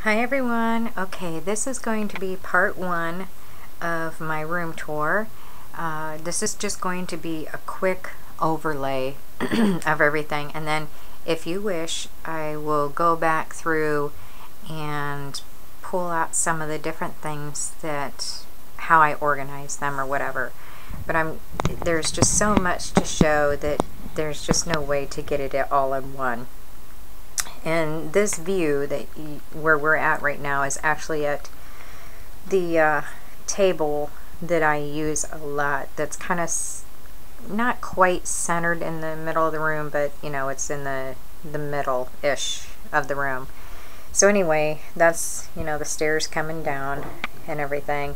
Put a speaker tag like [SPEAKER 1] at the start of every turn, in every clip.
[SPEAKER 1] Hi everyone. Okay, this is going to be part one of my room tour. This is just going to be a quick overlay of everything, and then if you wish I will go back through and pull out some of the different things that how I organize them or whatever. But there's just so much to show that there's just no way to get it all in one. And this view where we're at right now is actually at the table that I use a lot. That's kind of not quite centered in the middle of the room, but you know, it's in the middle-ish of the room. So anyway, that's, you know, the stairs coming down and everything.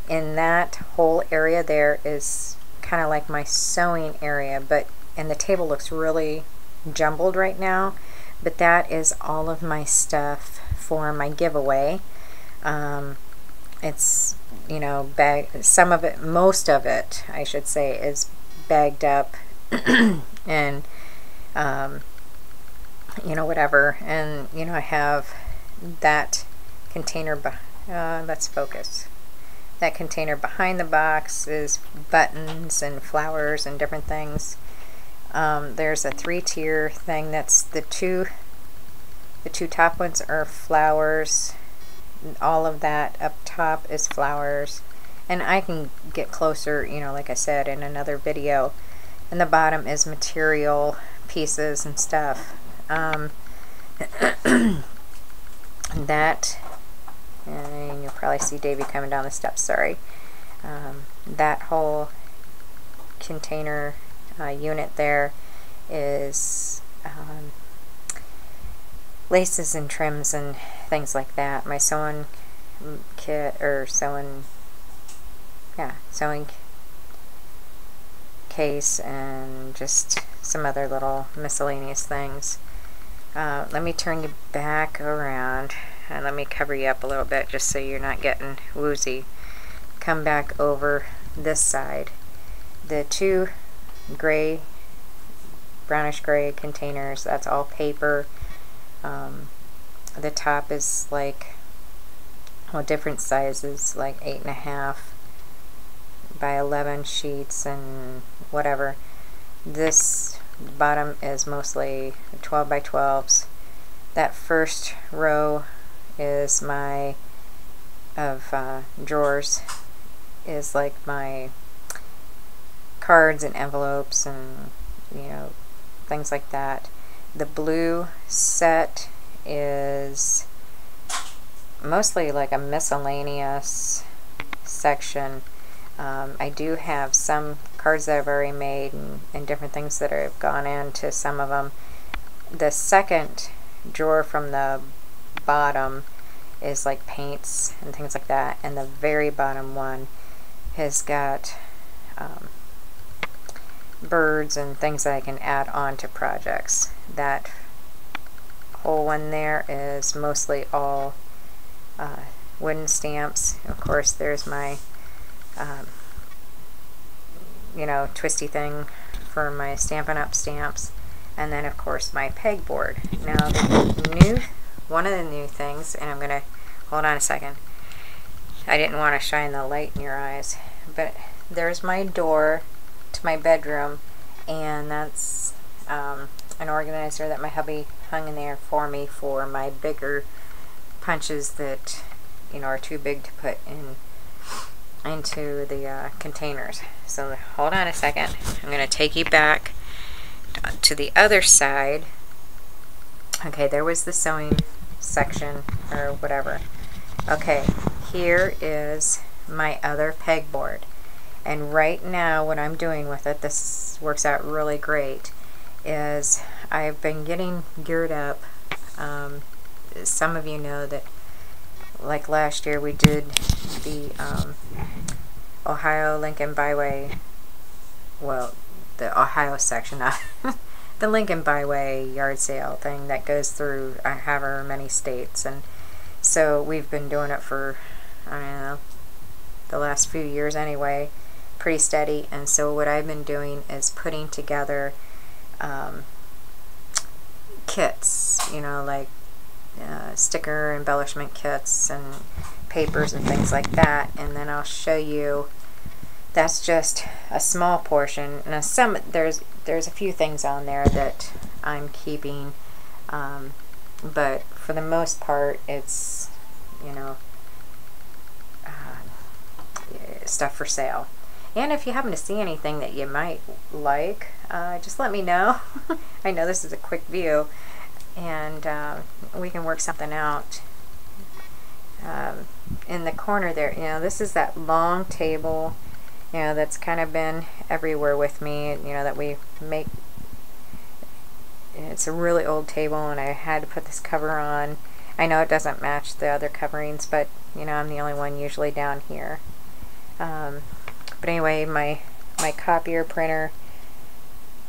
[SPEAKER 1] In that whole area there is kind of like my sewing area, and the table looks really jumbled right now. But that is all of my stuff for my giveaway. It's, you know, some of it, most of it, I should say, is bagged up and, you know, whatever. And, you know, I have that container, let's focus. That container behind the box is buttons and flowers and different things. There's a 3-tier thing. That's the two top ones are flowers. All of that up top is flowers, and I can get closer, you know, like I said in another video. And the bottom is material pieces and stuff. That, and you'll probably see Davey coming down the steps, sorry. That whole container unit there is laces and trims and things like that. My sewing kit, or sewing case, and just some other little miscellaneous things. Let me turn you back around and let me cover you up a little bit just so you're not getting woozy. Come back over this side. The two gray, brownish gray containers, that's all paper. The top is like, well, different sizes, like 8.5 by 11 sheets and whatever. This bottom is mostly 12 by 12s. That first row is my drawers, is like my cards and envelopes and, you know, things like that. The blue set is mostly like a miscellaneous section. I do have some cards that I've already made and different things that have gone into some of them. The second drawer from the bottom is like paints and things like that, and the very bottom one has got birds and things that I can add on to projects. That whole one there is mostly all wooden stamps. Of course, there's my you know, twisty thing for my Stampin' Up! Stamps, and then of course my pegboard. Now one of the new things, and I'm gonna hold on a second, I didn't want to shine the light in your eyes, but there's my door to my bedroom, and that's an organizer that my hubby hung in there for me for my bigger punches that, you know, are too big to put into the containers. So hold on a second, I'm going to take you back to the other side. Okay, there was the sewing section or whatever. Okay, here is my other pegboard. And right now what I'm doing with it, this works out really great, is I've been getting geared up. Some of you know that, like last year, we did the Ohio Lincoln Byway, well, the Ohio section, the Lincoln Byway yard sale thing that goes through however many states. And so we've been doing it for, I don't know, the last few years anyway, pretty steady. And so what I've been doing is putting together kits, you know, like sticker embellishment kits and papers and things like that. And then I'll show you, that's just a small portion. Now there's a few things on there that I'm keeping, but for the most part it's, you know, stuff for sale. And if you happen to see anything that you might like, just let me know. I know this is a quick view, and we can work something out. In the corner there, you know, this is that long table, you know, that's kind of been everywhere with me, you know, that we make. It's a really old table, and I had to put this cover on. I know it doesn't match the other coverings, but, you know, I'm the only one usually down here. But anyway, my copier printer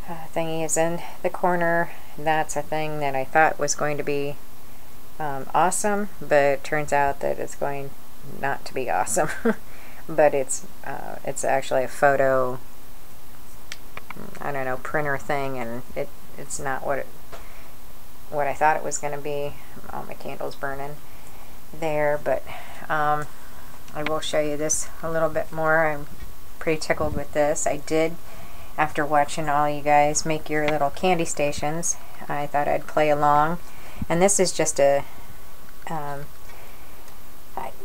[SPEAKER 1] thingy is in the corner. That's a thing that I thought was going to be awesome, but it turns out that it's going not to be awesome. But it's actually a photo, I don't know, printer thing, and it's not what I thought it was going to be. All my candles burning there, but I will show you this a little bit more. I'm pretty tickled with this. I did, after watching all you guys make your little candy stations, I thought I'd play along. And this is just a,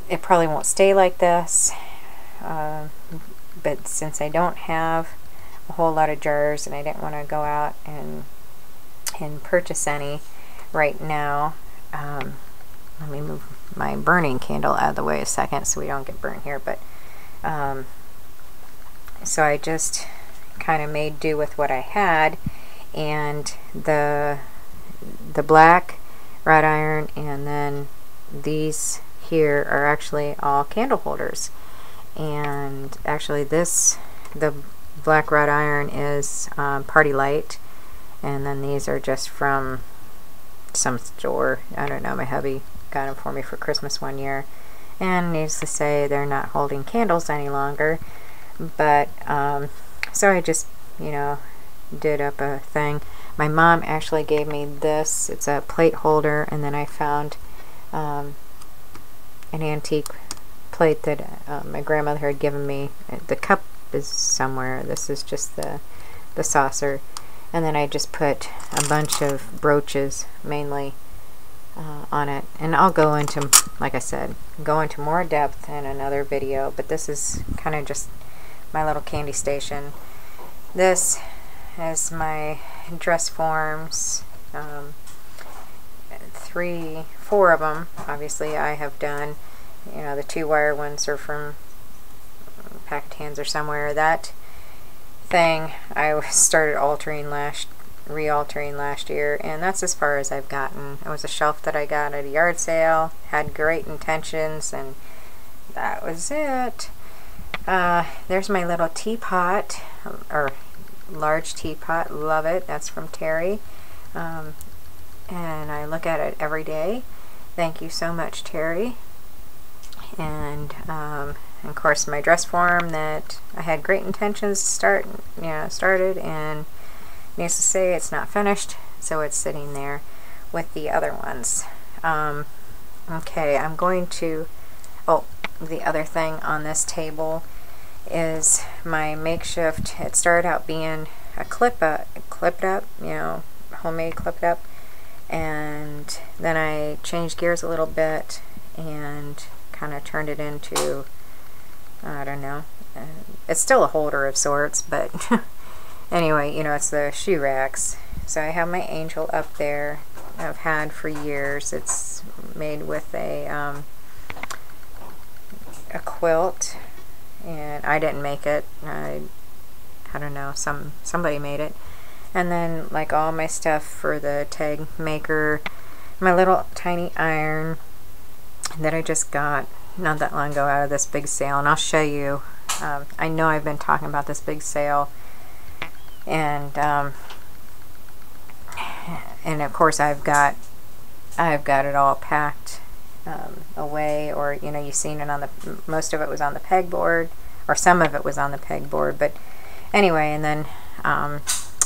[SPEAKER 1] it probably won't stay like this, but since I don't have a whole lot of jars and I didn't want to go out and purchase any right now, let me move my burning candle out of the way a second so we don't get burnt here. But so I just kind of made do with what I had, and the black wrought iron and then these here are actually all candle holders. And actually the black wrought iron is Party Light, and then these are just from some store. I don't know, my hubby got them for me for Christmas one year, and needless to say they're not holding candles any longer. But so I just, you know, did up a thing. My mom actually gave me this. It's a plate holder, and then I found an antique plate that my grandmother had given me. The cup is somewhere. This is just the saucer. And then I just put a bunch of brooches, mainly, on it. And I'll go into, like I said, go into more depth in another video, but this is kind of just my little candy station. This is my dress forms. 4 of them, obviously, I have done. You know, the 2-wire ones are from Packet Hands or somewhere. That thing I started re-altering last year, and that's as far as I've gotten. It was a shelf that I got at a yard sale, had great intentions, and that was it. There's my little teapot, or large teapot, love it. That's from Terry, and I look at it every day. Thank you so much, Terry. And of course my dress form that I had great intentions to started, and needless to say it's not finished, so it's sitting there with the other ones. Okay, I'm going to, the other thing on this table is my makeshift. It started out being a clipped up, you know, homemade clipped up, and then I changed gears a little bit and kind of turned it into, I don't know, it's still a holder of sorts, but anyway, you know, it's the shoe racks. So I have my angel up there. I've had for years. It's made with a quilt, and I didn't make it. I don't know, somebody made it. And then like all my stuff for the tag maker, my little tiny iron that I just got not that long ago out of this big sale, and I'll show you. I know I've been talking about this big sale, and of course I've got it all packed away, or you know, you've seen it on the, most of it was on the pegboard, or some of it was on the pegboard, but anyway. And then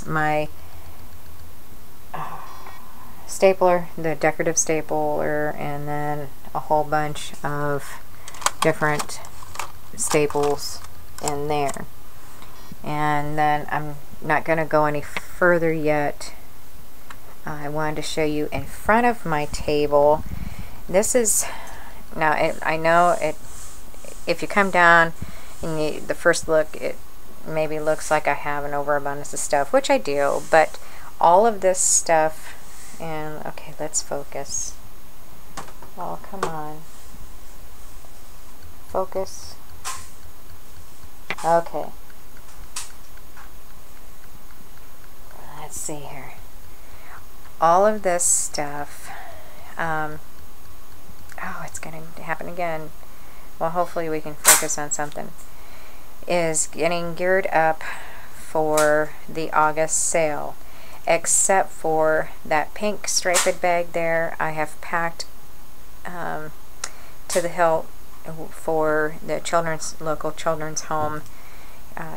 [SPEAKER 1] my stapler, the decorative stapler, and then a whole bunch of different staples in there. And then I'm not going to go any further yet. I wanted to show you in front of my table. This is, now I know it, if you come down and the first look, it maybe looks like I have an overabundance of stuff, which I do, but all of this stuff, and okay, let's focus. Oh, come on. Focus. Okay. Let's see here. All of this stuff, oh, it's going to happen again. Well, hopefully we can focus on something. Is getting geared up for the August sale. Except for that pink striped bag there, I have packed to the hilt for the local children's home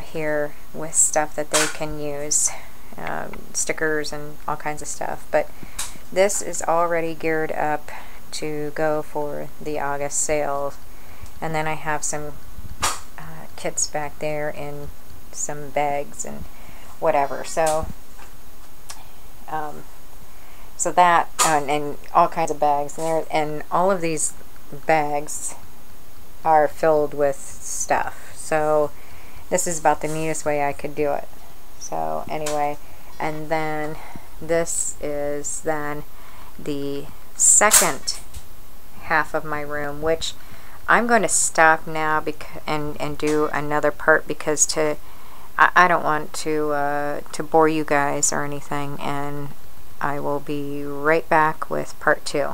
[SPEAKER 1] here with stuff that they can use, stickers and all kinds of stuff. But this is already geared up to go for the August sale. And then I have some kits back there in some bags and whatever. So so that and all kinds of bags and all of these bags are filled with stuff. So this is about the neatest way I could do it. So anyway, and then this is then the second half of my room, which I'm going to stop now and do another part, because I don't want to bore you guys or anything, and I will be right back with part 2.